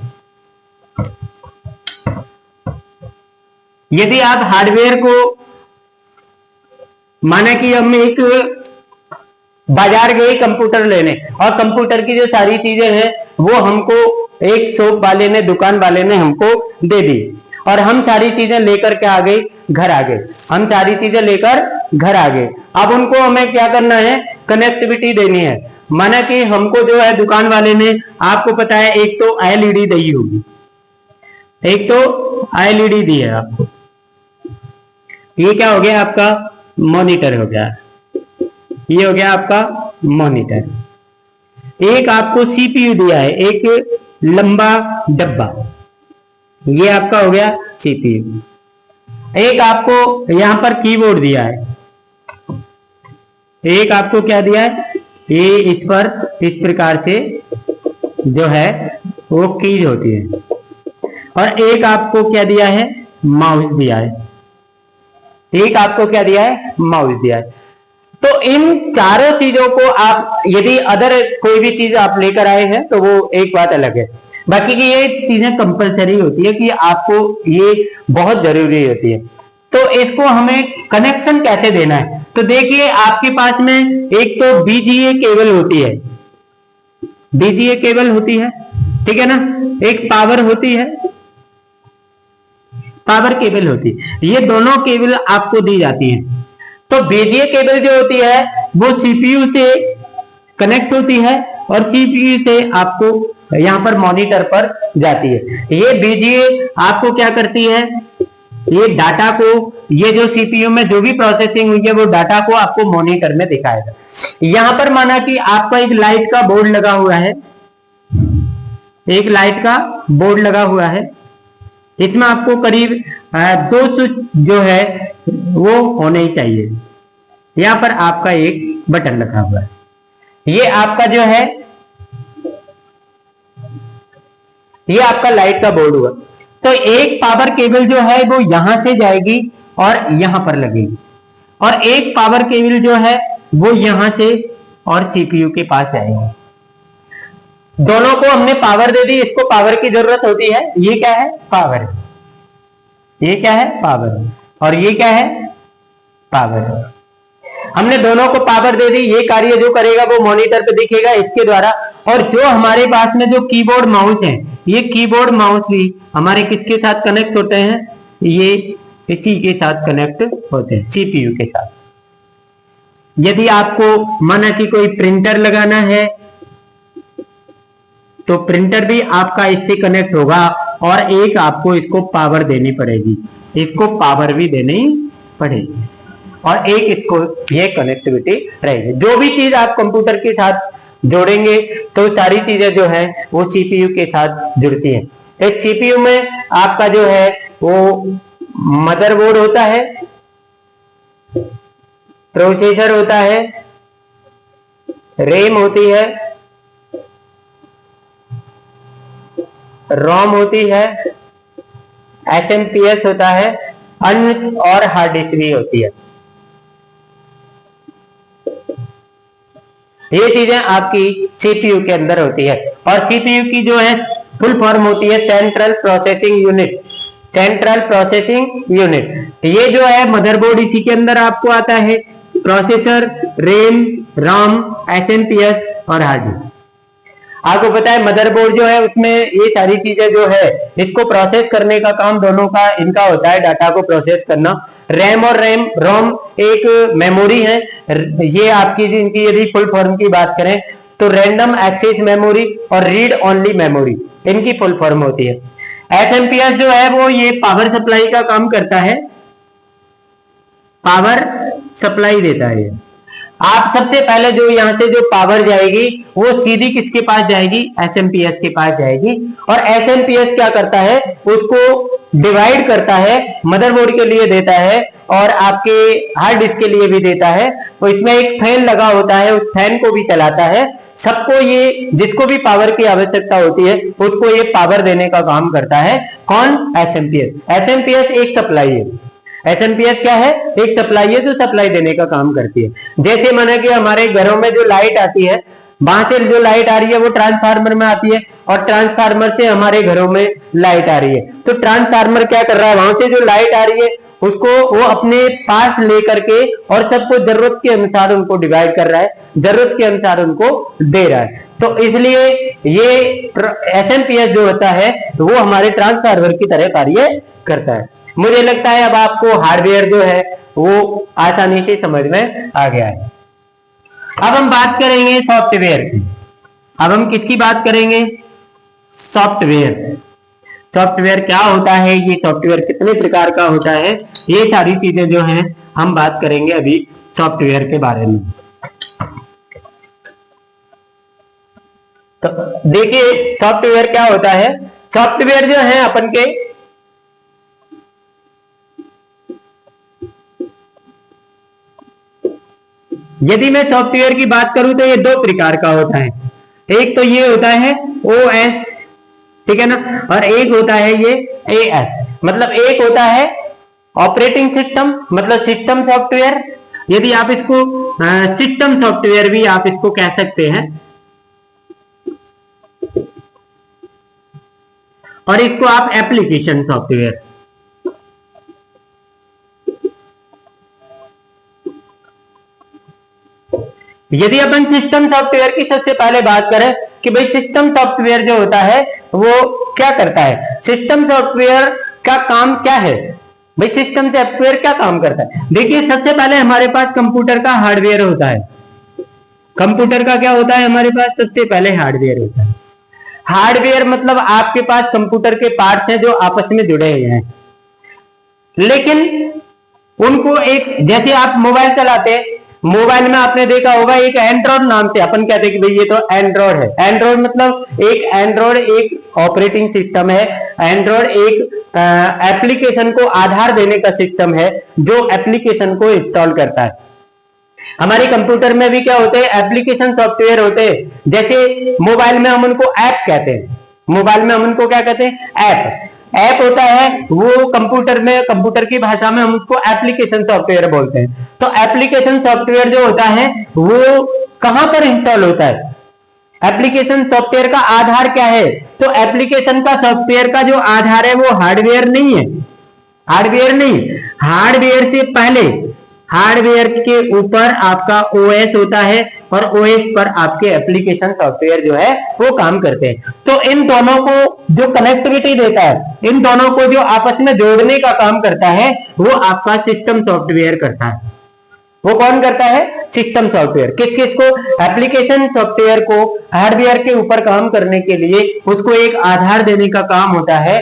यदि आप हार्डवेयर को, माना कि हम एक बाजार गए कंप्यूटर लेने, और कंप्यूटर की जो सारी चीजें हैं वो हमको एक शॉप वाले ने, दुकान वाले ने हमको दे दी, और हम सारी चीजें लेकर के आ गए, घर आ गए, हम सारी चीजें लेकर घर आ गए। अब उनको हमें क्या करना है, कनेक्टिविटी देनी है। माना कि हमको जो है दुकान वाले ने, आपको पता है एक तो LED दी होगी, एक तो LED दी है आपको, ये क्या हो गया आपका मॉनिटर हो गया, ये हो गया आपका मॉनिटर। एक आपको CPU दिया है, एक लंबा डब्बा, ये आपका हो गया CPU। एक आपको यहां पर कीबोर्ड दिया है, एक आपको क्या दिया है, ये इस पर इस प्रकार से जो है वो कीज होती है, और एक आपको क्या दिया है, माउस दिया है, एक आपको क्या दिया है, माउस दिया है। तो इन चारों चीजों को आप, यदि अदर कोई भी चीज आप लेकर आए हैं तो वो एक बात अलग है, बाकी की ये चीजें कंपलसरी होती है कि आपको ये बहुत जरूरी होती है। तो इसको हमें कनेक्शन कैसे देना है, तो देखिए आपके पास में एक तो BGA केबल होती है, BGA केबल होती है, ठीक है ना, एक पावर होती है, पावर केबल होती है, ये दोनों केबल आपको दी जाती है। तो BGA केबल जो होती है वो CPU से कनेक्ट होती है, और CPU से आपको यहां पर मॉनिटर पर जाती है। ये BGA आपको क्या करती है, ये डाटा को, ये जो CPU में जो भी प्रोसेसिंग हुई है वो डाटा को आपको मॉनिटर में दिखाएगा। यहां पर माना कि आपका एक लाइट का बोर्ड लगा हुआ है, एक लाइट का बोर्ड लगा हुआ है, इसमें आपको करीब 2 स्विच जो है वो होने ही चाहिए। यहां पर आपका एक बटन लगा हुआ है, ये आपका जो है, ये आपका लाइट का बोर्ड हुआ। तो एक पावर केबल जो है वो यहां से जाएगी और यहां पर लगेगी, और एक पावर केबल जो है वो यहां से और CPU के पास जाएगी। दोनों को हमने पावर दे दी, इसको पावर की जरूरत होती है। ये क्या है, पावर, ये क्या है, पावर, और ये क्या है, पावर। हमने दोनों को पावर दे दी, ये कार्य जो करेगा वो मॉनिटर पे दिखेगा इसके द्वारा। और जो हमारे पास में जो कीबोर्ड माउस है, ये कीबोर्ड माउस भी हमारे किसके साथ कनेक्ट होते हैं, ये इसी के साथ कनेक्ट होते हैं, CPU के साथ। यदि आपको माना कि कोई प्रिंटर लगाना है तो प्रिंटर भी आपका इससे कनेक्ट होगा, और एक आपको इसको पावर देनी पड़ेगी, इसको पावर भी देनी पड़ेगी, और एक इसको ये कनेक्टिविटी रहेगी। जो भी चीज आप कंप्यूटर के साथ जोड़ेंगे तो सारी चीजें जो है वो CPU के साथ जुड़ती है। एक CPU में आपका जो है वो मदरबोर्ड होता है, प्रोसेसर होता है, रैम होती है, रोम होती है, SMPS होता है, अन्य और हार्ड डिस्क भी होती है। ये चीजें आपकी सीपीयू के अंदर होती है। और सीपीयू की जो है फुल फॉर्म होती है central processing unit. Central processing unit ये जो है मदरबोर्ड, इसी के अंदर आपको आता है प्रोसेसर, रैम, रोम, एसएमपीएस और हार्ड डिस्क। आपको पता है मदरबोर्ड जो है उसमें ये सारी चीजें जो है इसको प्रोसेस करने का काम दोनों का इनका होता है, डाटा को प्रोसेस करना। रैम और रोम एक मेमोरी है। ये आपकी इनकी यदि फुल फॉर्म की बात करें तो रैंडम एक्सेस मेमोरी और रीड ओनली मेमोरी इनकी फुल फॉर्म होती है। एसएमपीएस जो है वो ये पावर सप्लाई का काम करता है, पावर सप्लाई देता है। आप सबसे पहले जो यहां से जो पावर जाएगी वो सीधी किसके पास जाएगी, एसएमपीएस के पास जाएगी। और एसएमपीएस क्या करता है, उसको डिवाइड करता है, मदरबोर्ड के लिए देता है और आपके हार्ड डिस्क के लिए भी देता है। तो इसमें एक फैन लगा होता है, उस फैन को भी चलाता है। सबको ये जिसको भी पावर की आवश्यकता होती है उसको ये पावर देने का काम करता है। कौन, एसएमपीएस। एसएमपीएस एक सप्लाई है। एसएमपीएस क्या है, एक सप्लाई है जो सप्लाई देने का काम करती है। जैसे माना कि हमारे घरों में जो लाइट आती है, वहां से जो लाइट आ रही है वो ट्रांसफार्मर में आती है और ट्रांसफार्मर से हमारे घरों में लाइट आ रही है। तो ट्रांसफार्मर क्या कर रहा है, वहां से जो लाइट आ रही है उसको वो अपने पास लेकर के और सबको जरूरत के अनुसार उनको डिवाइड कर रहा है, जरूरत के अनुसार उनको दे रहा है। तो इसलिए ये एसएमपीएस जो होता है वो हमारे ट्रांसफार्मर की तरह कार्य करता है। मुझे लगता है अब आपको हार्डवेयर जो है वो आसानी से समझ में आ गया है। अब हम बात करेंगे सॉफ्टवेयर की। अब हम किसकी बात करेंगे, सॉफ्टवेयर। सॉफ्टवेयर क्या होता है, ये सॉफ्टवेयर कितने प्रकार का होता है, ये सारी चीजें जो हैं हम बात करेंगे अभी सॉफ्टवेयर के बारे में। तो देखिए सॉफ्टवेयर क्या होता है। सॉफ्टवेयर जो है अपन के यदि मैं सॉफ्टवेयर की बात करूं तो ये दो प्रकार का होता है। एक तो ये होता है ओएस, ठीक है ना, और एक होता है ये एएस। मतलब एक होता है ऑपरेटिंग सिस्टम, मतलब सिस्टम सॉफ्टवेयर। यदि आप इसको सिस्टम सॉफ्टवेयर भी आप इसको कह सकते हैं, और इसको आप एप्लीकेशन सॉफ्टवेयर। यदि अपन सिस्टम सॉफ्टवेयर की सबसे पहले बात करें कि भाई सिस्टम सॉफ्टवेयर जो होता है वो क्या करता है, सिस्टम सॉफ्टवेयर का काम क्या है, भाई सिस्टम सॉफ्टवेयर क्या काम करता है। देखिए सबसे पहले हमारे पास कंप्यूटर का हार्डवेयर होता है। कंप्यूटर का क्या होता है, हमारे पास सबसे पहले हार्डवेयर होता है। हार्डवेयर मतलब आपके पास कंप्यूटर के पार्ट्स हैं जो आपस में जुड़े हुए हैं, लेकिन उनको एक, जैसे आप मोबाइल चलाते हैं, मोबाइल में आपने देखा होगा एक एंड्रॉइड नाम से अपन कहते हैं कि भाई ये तो एंड्रॉइड है। एंड्रॉइड मतलब एक ऑपरेटिंग सिस्टम है। एंड्रॉइड एक एप्लीकेशन को आधार देने का सिस्टम है जो एप्लीकेशन को इंस्टॉल करता है। हमारे कंप्यूटर में भी क्या होते हैं, एप्लीकेशन सॉफ्टवेयर होते हैं। जैसे मोबाइल में हम उनको ऐप कहते हैं, मोबाइल में हम उनको क्या कहते हैं, ऐप। ऐप होता है वो कंप्यूटर में, कंप्यूटर की भाषा में हम उसको एप्लीकेशन सॉफ्टवेयर बोलते हैं। तो एप्लीकेशन सॉफ्टवेयर जो होता है वो कहां पर इंस्टॉल होता है, एप्लीकेशन सॉफ्टवेयर का आधार क्या है, तो एप्लीकेशन का सॉफ्टवेयर का जो आधार है वो हार्डवेयर नहीं है, हार्डवेयर नहीं, हार्डवेयर से पहले हार्डवेयर के ऊपर आपका ओएस होता है और ओएस पर आपके एप्लीकेशन सॉफ्टवेयर जो है वो काम करते हैं। तो इन दोनों को जो कनेक्टिविटी देता है, इन दोनों को जो आपस में जोड़ने का काम करता है वो आपका सिस्टम सॉफ्टवेयर करता है। वो कौन करता है, सिस्टम सॉफ्टवेयर। किस किस को, एप्लीकेशन सॉफ्टवेयर को हार्डवेयर के ऊपर काम करने के लिए उसको एक आधार देने का काम होता है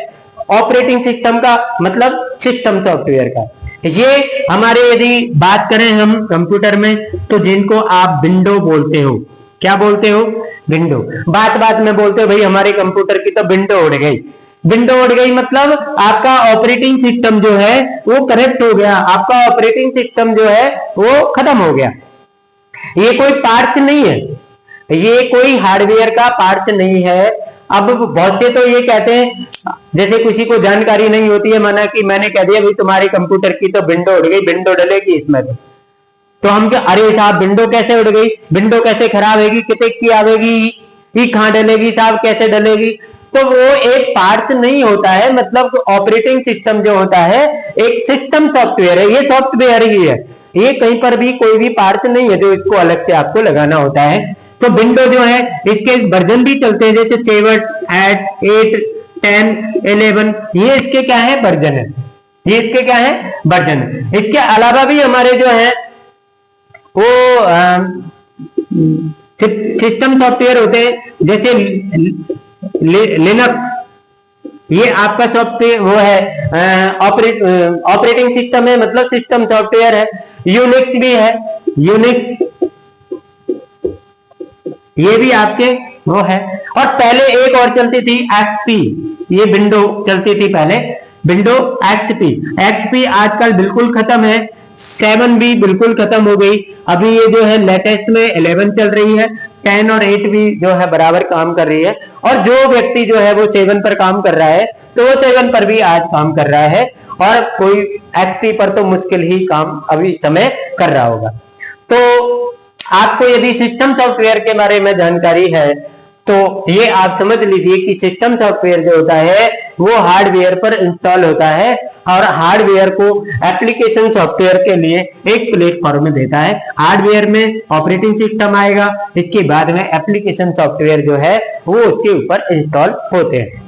ऑपरेटिंग सिस्टम का, मतलब सिस्टम सॉफ्टवेयर का। ये हमारे यदि बात करें हम कंप्यूटर में तो जिनको आप विंडो बोलते हो, क्या बोलते हो, विंडो। बात बात में बोलते हो भाई हमारे कंप्यूटर की तो विंडो उड़ गई। विंडो उड़ गई मतलब आपका ऑपरेटिंग सिस्टम जो है वो करप्ट हो गया, आपका ऑपरेटिंग सिस्टम जो है वो खत्म हो गया। ये कोई पार्ट्स नहीं है, ये कोई हार्डवेयर का पार्ट्स नहीं है। अब बहुत से तो ये कहते हैं, जैसे किसी को जानकारी नहीं होती है, माना कि मैंने कह दिया भाई तुम्हारे कंप्यूटर की तो विंडो उड़ गई, विंडो डलेगी इसमें तो हम क्या, अरे साहब विंडो कैसे उड़ गई, विंडो कैसे खराब होगी, कितने की आवेगी, ये कहां डलेगी साहब, कैसे डलेगी। तो वो एक पार्ट नहीं होता है, मतलब ऑपरेटिंग सिस्टम जो होता है एक सिस्टम सॉफ्टवेयर है, ये सॉफ्टवेयर ही है, ये कहीं पर भी कोई भी पार्ट नहीं है जो इसको अलग से आपको लगाना होता है। तो विंडो जो है इसके वर्जन भी चलते हैं, जैसे 7, 8, 10, 11, ये इसके क्या है, वर्जन है, ये इसके क्या है, वर्जन है। इसके अलावा भी हमारे जो है वो सिस्टम सॉफ्टवेयर होते हैं, जैसे लिनक्स, ये आपका सॉफ्टवेयर वो है ऑपरेटिंग सिस्टम है, मतलब सिस्टम सॉफ्टवेयर है। यूनिक्स भी है, यूनिक्स ये भी आपके वो है। और पहले एक और चलती थी एक्सपी, ये विंडो चलती थी पहले, विंडो एक्सपी। एक्सपी आजकल बिल्कुल खत्म है, 7 भी बिल्कुल खत्म हो गई। अभी ये जो है लेटेस्ट में 11 चल रही है, 10 और 8 भी जो है बराबर काम कर रही है। और जो व्यक्ति जो है वो 7 पर काम कर रहा है तो वो 7 पर भी आज काम कर रहा है, और कोई एक्सपी पर तो मुश्किल ही काम अभी समय कर रहा होगा। तो आपको यदि सिस्टम सॉफ्टवेयर के बारे में जानकारी है तो ये आप समझ लीजिए कि सिस्टम सॉफ्टवेयर जो होता है वो हार्डवेयर पर इंस्टॉल होता है, और हार्डवेयर को एप्लीकेशन सॉफ्टवेयर के लिए एक प्लेटफॉर्म देता है। हार्डवेयर में ऑपरेटिंग सिस्टम आएगा, इसके बाद में एप्लीकेशन सॉफ्टवेयर जो है वो उसके ऊपर इंस्टॉल होते हैं।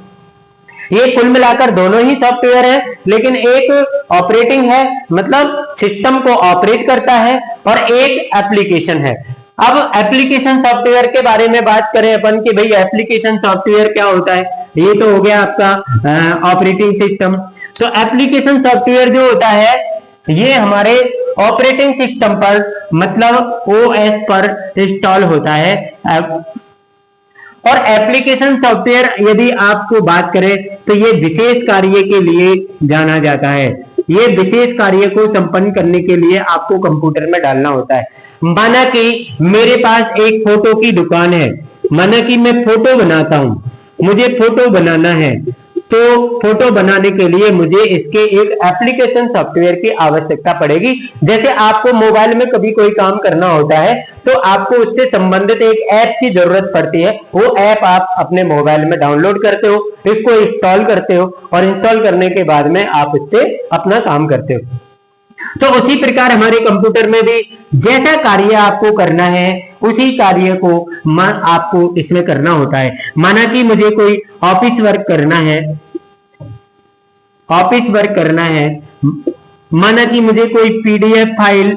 ये कुल मिलाकर दोनों ही सॉफ्टवेयर है, लेकिन एक ऑपरेटिंग है, मतलब सिस्टम को ऑपरेट करता है, और एक एप्लीकेशन है। अब एप्लीकेशन सॉफ्टवेयर के बारे में बात करें अपन कि भाई एप्लीकेशन सॉफ्टवेयर क्या होता है, ये तो हो गया आपका ऑपरेटिंग सिस्टम। तो एप्लीकेशन सॉफ्टवेयर जो होता है ये हमारे ऑपरेटिंग सिस्टम पर, मतलब ओएस पर इंस्टॉल होता है। और एप्लीकेशन सॉफ्टवेयर यदि आपको बात करें तो ये विशेष कार्य के लिए जाना जाता है। ये विशेष कार्य को संपन्न करने के लिए आपको कंप्यूटर में डालना होता है। माना कि मेरे पास एक फोटो की दुकान है, माना कि मैं फोटो बनाता हूं, मुझे फोटो बनाना है, तो फोटो बनाने के लिए मुझे इसके एक एप्लीकेशन सॉफ्टवेयर की आवश्यकता पड़ेगी। जैसे आपको मोबाइल में कभी कोई काम करना होता है तो आपको उससे संबंधित एक ऐप की जरूरत पड़ती है, वो ऐप आप अपने मोबाइल में डाउनलोड करते हो, इसको इंस्टॉल करते हो, और इंस्टॉल करने के बाद में आप उससे अपना काम करते हो। तो उसी प्रकार हमारे कंप्यूटर में भी जैसा कार्य आपको करना है उसी कार्य को आपको इसमें करना होता है। माना कि मुझे कोई ऑफिस वर्क करना है, ऑफिस वर्क करना है, माना कि मुझे कोई पीडीएफ फाइल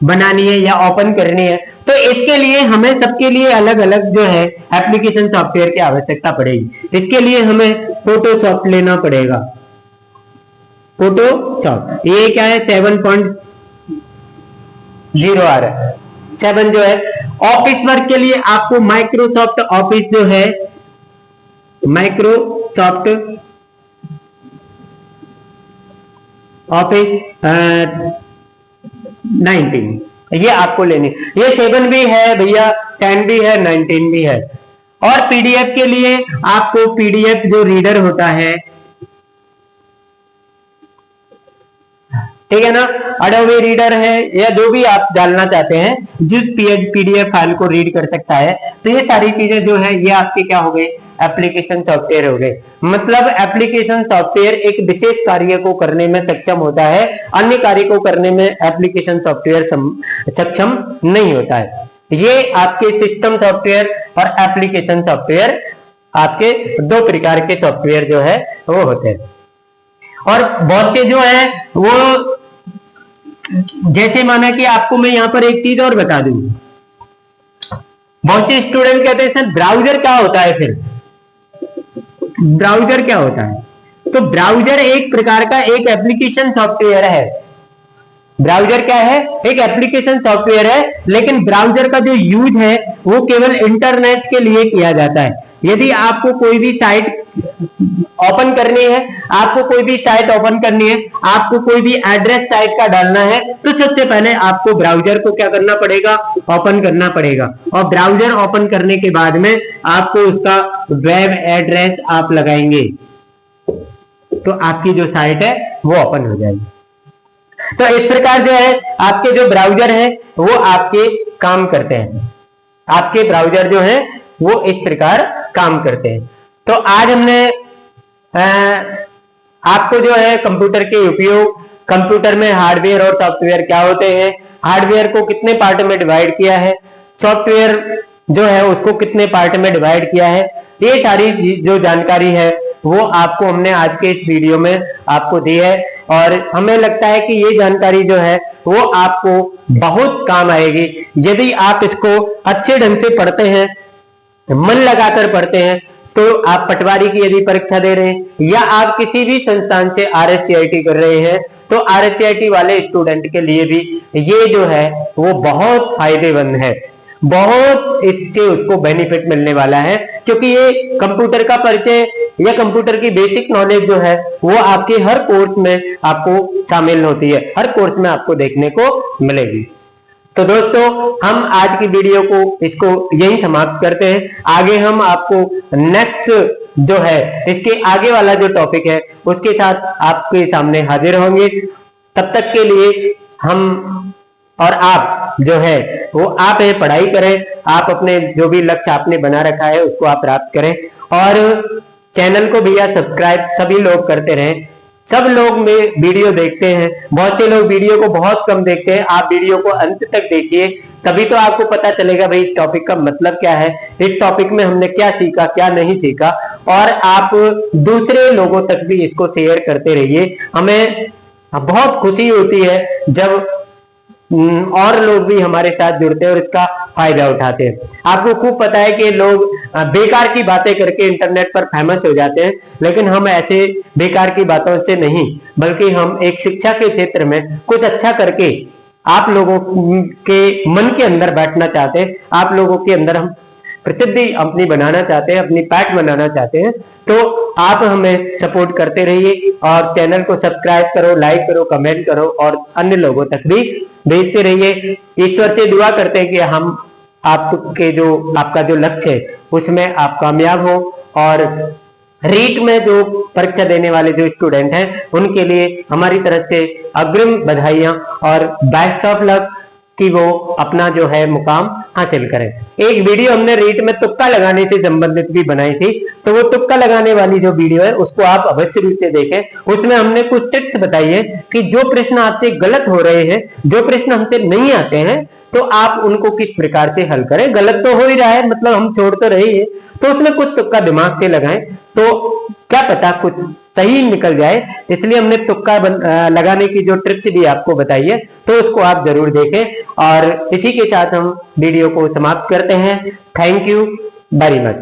बनानी है या ओपन करनी है, तो इसके लिए हमें सबके लिए अलग अलग जो है एप्लीकेशन सॉफ्टवेयर की आवश्यकता पड़ेगी। इसके लिए हमें फोटोशॉप लेना पड़ेगा, फोटोशॉप, ये क्या है 7.0 आ रहा है, 7 जो है। ऑफिस वर्क के लिए आपको माइक्रोसॉफ्ट ऑफिस जो है, माइक्रोसॉफ्ट ऑफिस 19 ये आपको लेनी, ये 7 भी है भैया, 10 भी है, 19 भी है। और पीडीएफ के लिए आपको पीडीएफ जो रीडर होता है, ठीक है ना, अडोबी रीडर है या जो भी आप डालना चाहते हैं जिस पीडीएफ फाइल को रीड कर सकता है, तो ये सारी चीजें जो है ये आपके क्या हो गए, एप्लीकेशन सॉफ्टवेयर हो गए। मतलब एप्लीकेशन सॉफ्टवेयर एक विशेष कार्य को करने में सक्षम होता है, अन्य कार्य को करने में एप्लीकेशन सॉफ्टवेयर सक्षम नहीं होता है। ये आपके सिस्टम सॉफ्टवेयर और एप्लीकेशन सॉफ्टवेयर आपके दो प्रकार के सॉफ्टवेयर जो है वो होते हैं। और बहुत से जो है वो, जैसे माना कि आपको मैं यहां पर एक चीज और बता दूं, बहुत से स्टूडेंट कहते हैं सर ब्राउजर क्या होता है, फिर ब्राउजर क्या होता है? तो ब्राउजर एक प्रकार का एक एप्लीकेशन सॉफ्टवेयर है। ब्राउजर क्या है? एक एप्लीकेशन सॉफ्टवेयर है, लेकिन ब्राउजर का जो यूज है वो केवल इंटरनेट के लिए किया जाता है। यदि आपको कोई भी साइट ओपन करनी है, आपको कोई भी साइट ओपन करनी है, आपको कोई भी एड्रेस साइट का डालना है, तो सबसे पहले आपको ब्राउजर को क्या करना पड़ेगा, ओपन करना पड़ेगा। और ब्राउजर ओपन करने के बाद में आपको उसका वेब एड्रेस आप लगाएंगे तो आपकी जो साइट है वो ओपन हो जाएगी। तो इस प्रकार जो है आपके जो ब्राउजर है वो आपके काम करते हैं, आपके ब्राउजर जो है वो इस प्रकार काम करते हैं। तो आज हमने आपको जो है कंप्यूटर के उपयोग, कंप्यूटर में हार्डवेयर और सॉफ्टवेयर क्या होते हैं, हार्डवेयर को कितने पार्ट में डिवाइड किया है, सॉफ्टवेयर जो है उसको कितने पार्ट में डिवाइड किया है, ये सारी जो जानकारी है वो आपको हमने आज के इस वीडियो में आपको दी है। और हमें लगता है कि ये जानकारी जो है वो आपको बहुत काम आएगी यदि आप इसको अच्छे ढंग से पढ़ते हैं, मन लगाकर पढ़ते हैं। तो आप पटवारी की यदि परीक्षा दे रहे हैं या आप किसी भी संस्थान से RSCIT कर रहे हैं तो RSCIT वाले स्टूडेंट के लिए भी ये जो है वो बहुत फायदेमंद है, बहुत इससे उसको बेनिफिट मिलने वाला है, क्योंकि ये कंप्यूटर का परिचय या कंप्यूटर की बेसिक नॉलेज जो है वो आपके हर कोर्स में आपको शामिल होती है, हर कोर्स में आपको देखने को मिलेगी। तो दोस्तों हम आज की वीडियो को इसको यही समाप्त करते हैं। आगे हम आपको नेक्स्ट जो है इसके आगे वाला जो टॉपिक है उसके साथ आपके सामने हाजिर होंगे। तब तक के लिए हम और आप जो है वो आप है पढ़ाई करें, आप अपने जो भी लक्ष्य आपने बना रखा है उसको आप प्राप्त करें। और चैनल को भैया सब्सक्राइब सभी लोग करते रहें। सब लोग में वीडियो देखते हैं, बहुत से लोग वीडियो को बहुत कम देखते हैं। आप वीडियो को अंत तक देखिए, तभी तो आपको पता चलेगा भाई इस टॉपिक का मतलब क्या है, इस टॉपिक में हमने क्या सीखा क्या नहीं सीखा। और आप दूसरे लोगों तक भी इसको शेयर करते रहिए। हमें बहुत खुशी होती है जब और लोग भी हमारे साथ जुड़ते हैं और इसका फायदा उठाते हैं। आपको खूब पता है कि लोग बेकार की बातें करके इंटरनेट पर फेमस हो जाते हैं, लेकिन हम ऐसे बेकार की बातों से नहीं, बल्कि हम एक शिक्षा के क्षेत्र में कुछ अच्छा करके आप लोगों के मन के अंदर बैठना चाहते हैं, आप लोगों के अंदर हम प्रसिद्धि अपनी बनाना चाहते हैं, अपनी पैठ बनाना चाहते हैं। तो आप हमें सपोर्ट करते रहिए और चैनल को सब्सक्राइब करो, लाइक करो, कमेंट करो और अन्य लोगों तक भी भेजते रहिए। ईश्वर से दुआ करते हैं कि हम आपका जो लक्ष्य है उसमें आप कामयाब हो। और रीट में जो परीक्षा देने वाले जो स्टूडेंट हैं उनके लिए हमारी तरफ से अग्रिम बधाइयां और बेस्ट ऑफ लक कि वो अपना जो है मुकाम हासिल करें। एक वीडियो हमने रीट में तुक्का लगाने से संबंधित भी बनाई थी, तो वो तुक्का लगाने वाली जो वीडियो है उसको आप अवश्य रूप से देखें। उसमें हमने कुछ टिप्स बताई है कि जो प्रश्न आपसे गलत हो रहे हैं, जो प्रश्न हमसे नहीं आते हैं, तो आप उनको किस प्रकार से हल करें। गलत तो हो ही रहा है, मतलब हम छोड़ तो रहे हैं, तो उसमें कुछ तुक्का दिमाग से लगाएं तो क्या पता कुछ सही निकल जाए। इसलिए हमने तुक्का लगाने की जो ट्रिक्स भी आपको बताई है तो उसको आप जरूर देखें। और इसी के साथ हम वीडियो को समाप्त करते हैं। Thank you very much.